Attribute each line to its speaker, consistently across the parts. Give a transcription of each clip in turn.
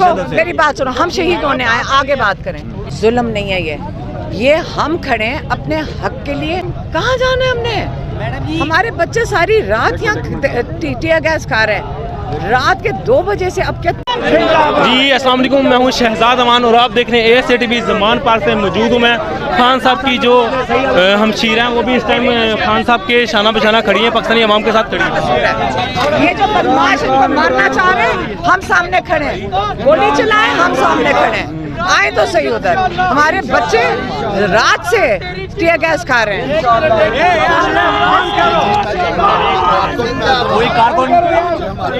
Speaker 1: मेरी बात सुनो, हम शहीद होने आए, आगे बात करें। जुल्म नहीं है ये हम खड़े हैं अपने हक के लिए। कहाँ जाना है हमने? हमारे बच्चे सारी रात यहाँ टीयर गैस खा रहे हैं, रात के 2 बजे से अब क्या।
Speaker 2: जी अस्सलाम वालेकुम, मैं हूँ शहजाद अमान और आप देख रहे हैं ASA-TV ज़मान पार्क से मौजूद हूँ मैं। खान साहब की जो हमशीर हैं वो भी इस टाइम खान साहब के शाना बशाना खड़ी हैं, पाकिस्तानी अवाम के साथ खड़ी हैं।
Speaker 1: ये जो बदमाश इनको मारना चाह रहे हैं, हम सामने खड़े हैं, गोली चलाएं, हम सामने खड़े हैं। आए तो सही उधर, हमारे बच्चे रात से टीयर गैस खा रहे हैं।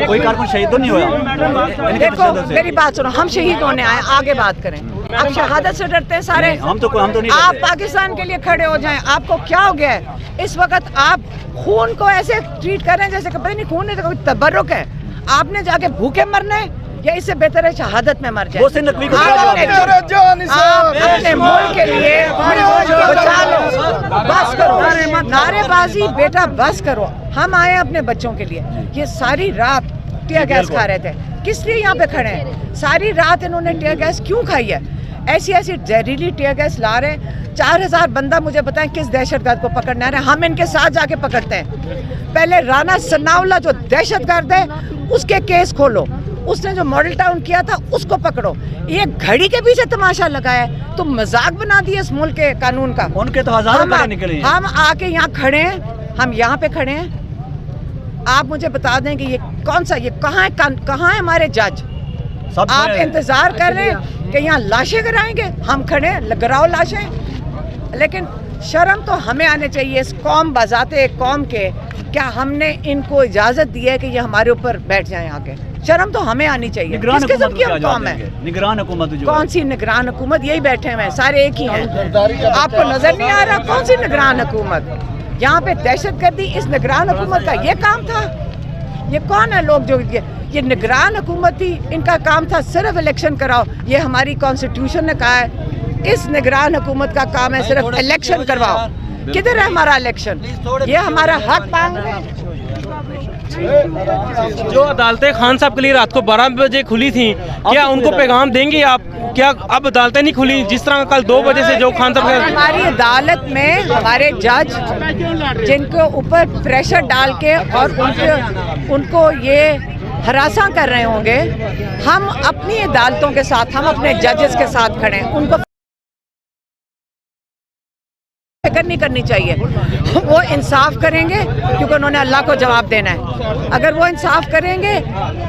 Speaker 3: कोई कारकुन शहीद तो नहीं हुआ?
Speaker 1: देखो मेरी बात सुनो, हम शहीद होने आए, आगे बात करें। आप शहादत से डरते हैं सारे?
Speaker 3: हम तो नहीं।
Speaker 1: आप पाकिस्तान के लिए खड़े हो जाएं। आपको क्या हो गया है इस वक्त? आप खून को ऐसे ट्रीट कर रहे हैं जैसे पता नहीं खून है तो कोई तबर्रुक है। आपने जाके भूखे मरना है या इससे बेहतर है शहादत में मर जाए। अपने मुल्क के लिए बचा लो, बस करो नारेबाजी बेटा, बस करो। हम आए अपने बच्चों के लिए। ये सारी रात टीयर गैस खा रहे थे, किस लिए यहाँ पे खड़े हैं? सारी रात इन्होंने टीयर गैस क्यों खाई है? ऐसी ऐसी जहरीली टीयर गैस ला रहे हैं। 4000 बंदा, मुझे बताएं किस दहशतगर्द को पकड़ने आ रहे हैं? हम इनके साथ जाके पकड़ते हैं। पहले राना सनाउल्लाह जो दहशतगर्द है उसके केस खोलो, उसने जो मॉडल टाउन किया था उसको पकड़ो। ये घड़ी के पीछे तमाशा लगाया है, तो मजाक बना दिया इस मुल्क के कानून का।
Speaker 3: उनके तो हजारों निकले।
Speaker 1: हम आके यहाँ खड़े हैं, हम यहाँ पे खड़े हैं। आप मुझे बता दें कि ये कौन सा, ये कहाँ है हमारे जज? आप इंतजार कर रहे हैं कि यहाँ लाशें गिराएंगे? हम खड़े हैं, गिराओ लाशें। लेकिन शर्म तो हमें आने चाहिए इस कौम, बजाते कौम के। क्या हमने इनको इजाजत दी है कि ये हमारे ऊपर बैठ जाएं आके? शर्म तो हमें आनी चाहिए। किस किस्म की हम कौम है?
Speaker 3: निगरान हुकूमत।
Speaker 1: कौन सी निगरान हुकूमत? यही बैठे हुए हैं, सारे एक ही हैं। आपको नजर नहीं आ रहा कौन सी निगरान हुकूमत? यहाँ पे दहशतगर्दी इस निगरान हुकूमत का ये काम था? ये कौन है लोग जो ये निगरान हुकूमत थी? इनका काम था सिर्फ इलेक्शन कराओ। ये हमारी कॉन्स्टिट्यूशन ने कहा है इस निगरान हुकूमत का काम है सिर्फ इलेक्शन करवाओ। किधर है हमारा इलेक्शन? ये हमारा हक मांग रहे हैं।
Speaker 2: जो अदालतें खान साहब के लिए रात को 12 बजे खुली थी, क्या उनको पैगाम देंगे आप? क्या अब अदालतें नहीं खुली जिस तरह कल 2 बजे से जो खान साहब?
Speaker 1: हमारी अदालत में हमारे जज जिनको ऊपर प्रेशर डाल के और उनको ये हरासा कर रहे होंगे, हम अपनी अदालतों के साथ, हम अपने जजेस के साथ खड़े हैं। उनको फिक्र नहीं करनी चाहिए, वो इंसाफ करेंगे क्योंकि उन्होंने अल्लाह को जवाब देना है। अगर वो इंसाफ करेंगे,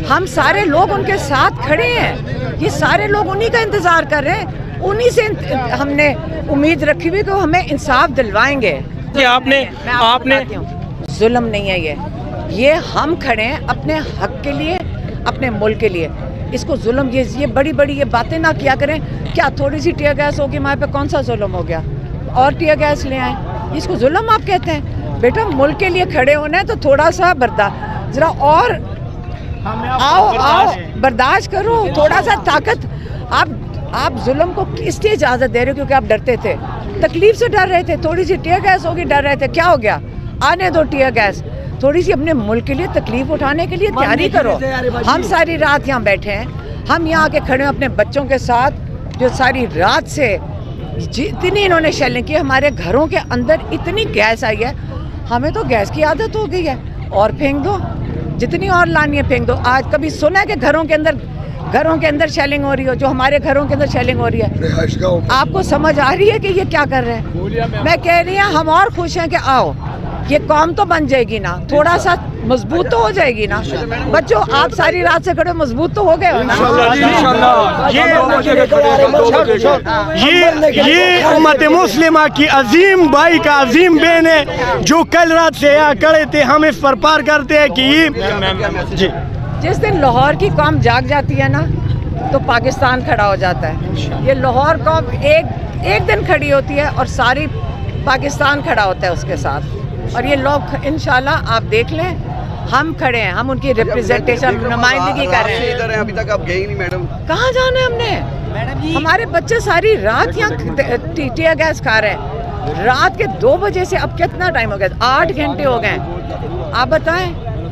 Speaker 1: हम सारे लोग उनके साथ खड़े हैं। ये सारे लोग उन्हीं का इंतजार कर रहे हैं, उन्हीं से हमने उम्मीद रखी हुई कि वो हमें इंसाफ दिलवाएंगे।
Speaker 2: आपने
Speaker 1: जुल्म नहीं है ये हम खड़े हैं अपने हक के लिए, अपने मुल्क के लिए। इसको जुल्म, ये बड़ी बड़ी ये बातें ना किया करें। क्या थोड़ी सी टीयर गैस होगी हमारे पे, कौन सा जुल्म हो गया? और टीयर गैस ले आए, इसको जुल्म आप कहते हैं? बेटा मुल्क के लिए खड़े होना है तो थोड़ा सा जरा और आओ बर्दाश्त करो, थोड़ा सा ताकत। आप जुल्म को इसलिए इजाजत दे रहे हो क्योंकि आप डरते थे, तकलीफ से डर रहे थे। थोड़ी सी टीयर गैस होगी, डर रहे थे, क्या हो गया? आने दो टीयर गैस। थोड़ी सी अपने मुल्क के लिए तकलीफ उठाने के लिए तैयारी करो। हम सारी रात यहाँ बैठे हैं, हम यहाँ आके खड़े हैं अपने बच्चों के साथ, जो सारी रात से जितनी इन्होंने शेलिंग की। हमारे घरों के अंदर इतनी गैस आई है, हमें तो गैस की आदत हो गई है। और फेंक दो, जितनी और लानी है फेंक दो। आज कभी सुना है कि घरों के अंदर शेलिंग हो रही हो? जो हमारे घरों के अंदर शेलिंग हो रही है, आपको समझ आ रही है कि ये क्या कर रहे हैं? मैं कह रही हूँ हम और खुश हैं कि आओ, ये कौम तो बन जाएगी ना, थोड़ा सा मजबूत तो हो जाएगी ना। बच्चों आप सारी रात से खड़े, मजबूत तो हो गए हो ना?
Speaker 4: ये उम्मत मुस्लिमा की अजीम भाई का अजीम बहन है जो कल रात से यहाँ खड़े थे। हम इस पर पार करते हैं कि जी
Speaker 1: जिस दिन लाहौर की कौम जाग जाती है ना तो पाकिस्तान खड़ा हो जाता है। ये लाहौर कौम एक दिन खड़ी होती है और सारी पाकिस्तान खड़ा होता है उसके साथ। और ये लोग इंशाल्लाह आप देख लें, हम खड़े हैं, हम उनकी रिप्रेजेंटेशन, नुमाइंदगी कर रहे हैं।
Speaker 5: अभी तक आप गए ही नहीं मैडम।
Speaker 1: कहाँ जाना है हमने? हमारे बच्चे सारी रात यहाँ टीयर गैस खा रहे हैं, रात के 2 बजे से अब कितना टाइम हो गया? 8 घंटे हो गए। आप बताएं।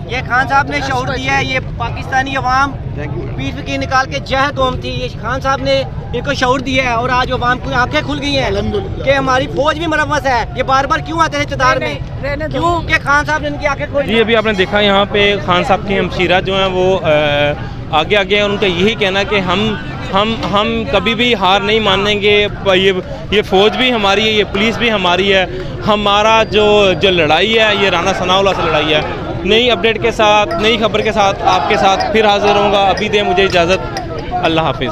Speaker 6: ये खान साहब ने शऊर दिया है, ये पाकिस्तानी अवाम
Speaker 5: पीर फकीर निकाल के जह कौम थी, ये खान साहब ने इनको शऊर दिया है और आज अवाम की आंखें खुल गई हैं कि हमारी फौज भी मुरव्वस है। ये बार बार क्यों आते थे इक़्तिदार में, क्यों कि खान साहब ने इनकी आंखें खोली।
Speaker 2: जी अभी आपने देखा यहाँ पे खान साहब की हमशीरा जो हैं वो आगे आगे उनका यही कहना कि हम कभी भी हार नहीं मानेंगे। ये फ़ौज भी हमारी है, ये पुलिस भी हमारी है। हमारा जो लड़ाई है ये राना सनाउल्लाह से लड़ाई है। नई अपडेट के साथ, नई खबर के साथ आपके साथ फिर हाजिर होऊंगा। अभी दें मुझे इजाज़त। अल्लाह हाफिज़।